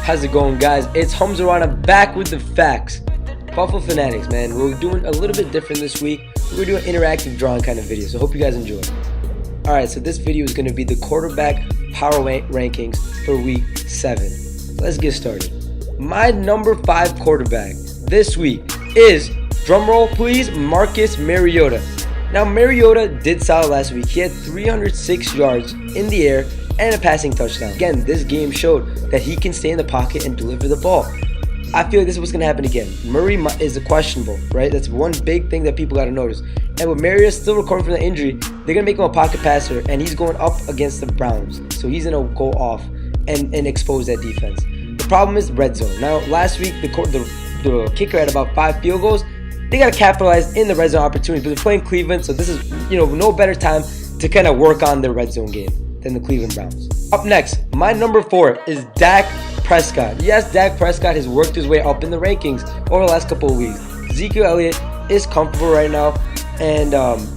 How's it going, guys? It's Hamzarana back with the facts. Buffalo Fanatics, man. We're doing a little bit different this week. We're doing interactive drawing kind of video, so hope you guys enjoy. Alright, so this video is going to be the quarterback power rankings for week 7. Let's get started. My number 5 quarterback this week is, drumroll please, Marcus Mariota. Now, Mariota did solid last week. He had 306 yards in the air and a passing touchdown. Again, this game showed that he can stay in the pocket and deliver the ball. I feel like this is what's going to happen again. Murray is a questionable, right? That's one big thing that people got to notice. And with Mariota still recovering from the injury, they're going to make him a pocket passer, and he's going up against the Browns. So he's going to go off and expose that defense. The problem is red zone. Now, last week, the kicker had about 5 field goals. They got to capitalize in the red zone opportunity, but they're playing Cleveland, so this is, no better time to kind of work on their red zone game than the Cleveland Browns. Up next, my number 4 is Dak Prescott. Yes, Dak Prescott has worked his way up in the rankings over the last couple of weeks. Ezekiel Elliott is comfortable right now, and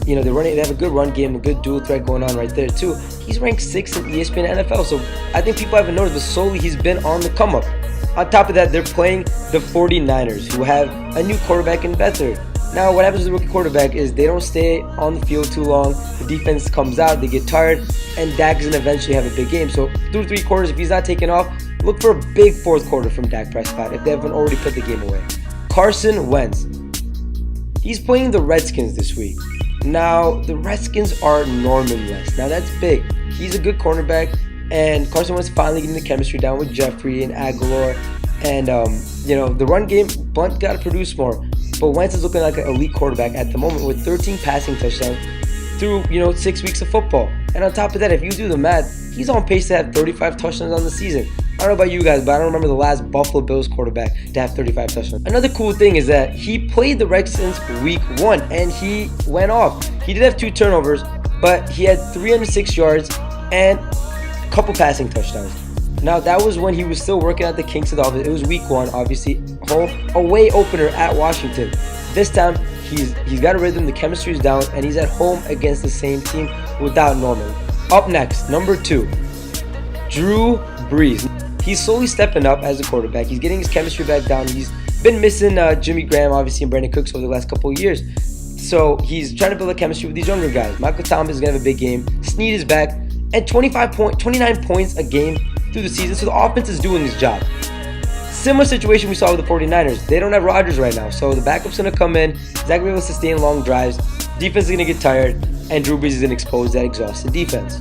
they have a good run game, a good dual threat going on right there too. He's ranked 6th in ESPN NFL, so I think people haven't noticed, but slowly he's been on the come up. On top of that, they're playing the 49ers, who have a new quarterback in Beathard. Now, what happens with the rookie quarterback is they don't stay on the field too long. The defense comes out, they get tired, and Dak is going to eventually have a big game. So through 3 quarters, if he's not taking off, look for a big 4th quarter from Dak Prescott if they haven't already put the game away. Carson Wentz. He's playing the Redskins this week. Now, the Redskins are normanless. Now, that's big. He's a good cornerback, and Carson Wentz finally getting the chemistry down with Jeffrey and Aguilar. And, the run game, Blunt got to produce more. But Wentz is looking like an elite quarterback at the moment with 13 passing touchdowns through, 6 weeks of football. And on top of that, if you do the math, he's on pace to have 35 touchdowns on the season. I don't know about you guys, but I don't remember the last Buffalo Bills quarterback to have 35 touchdowns. Another cool thing is that he played the Redskins week 1, and he went off. He did have 2 turnovers, but he had 306 yards and a couple passing touchdowns. Now, that was when he was still working out the kinks of the offense. It was week 1, obviously, away opener at Washington. This time, he's got a rhythm, the chemistry is down, and he's at home against the same team without Norman. Up next, number 2, Drew Brees. He's slowly stepping up as a quarterback. He's getting his chemistry back down. He's been missing Jimmy Graham, obviously, and Brandon Cooks over the last couple of years. So he's trying to build a chemistry with these younger guys. Michael Thomas is going to have a big game. Snead is back. And 29 points a game through the season. So the offense is doing his job. Similar situation we saw with the 49ers. They don't have Rodgers right now. So the backup's going to come in. He's not going to be able to sustain long drives. Defense is going to get tired. And Drew Brees is going to expose that exhausted defense.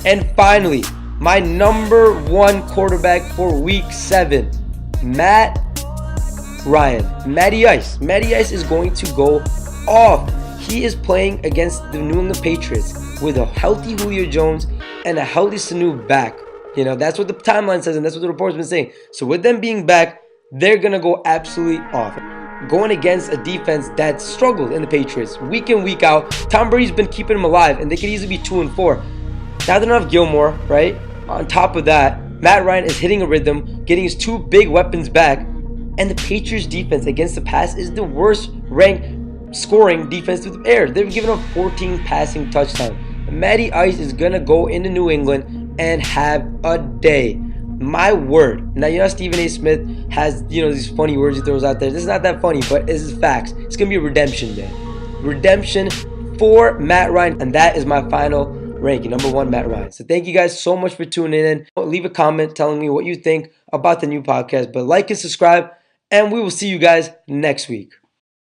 And finally, my number 1 quarterback for week 7, Matt Ryan. Matty Ice. Matty Ice is going to go off. He is playing against the New England Patriots with a healthy Julio Jones and a healthy Sanu back. That's what the timeline says, and that's what the report's been saying. So with them being back, they're going to go absolutely off. Going against a defense that struggled in the Patriots week in, week out. Tom Brady's been keeping them alive, and they could easily be 2-4. Now they don't have Gilmore, right? On top of that, Matt Ryan is hitting a rhythm, getting his 2 big weapons back, and the Patriots defense against the pass is the worst ranked scoring defense through the air. They've given up 14 passing touchdowns. Matty Ice is going to go into New England and have a day. My word. Now, Stephen A. Smith has, these funny words he throws out there. This is not that funny, but this is facts. It's going to be a redemption day. Redemption for Matt Ryan, and that is my final ranking, number 1, Matt Ryan. So thank you guys so much for tuning in. Leave a comment telling me what you think about the new podcast, but like and subscribe, and we will see you guys next week.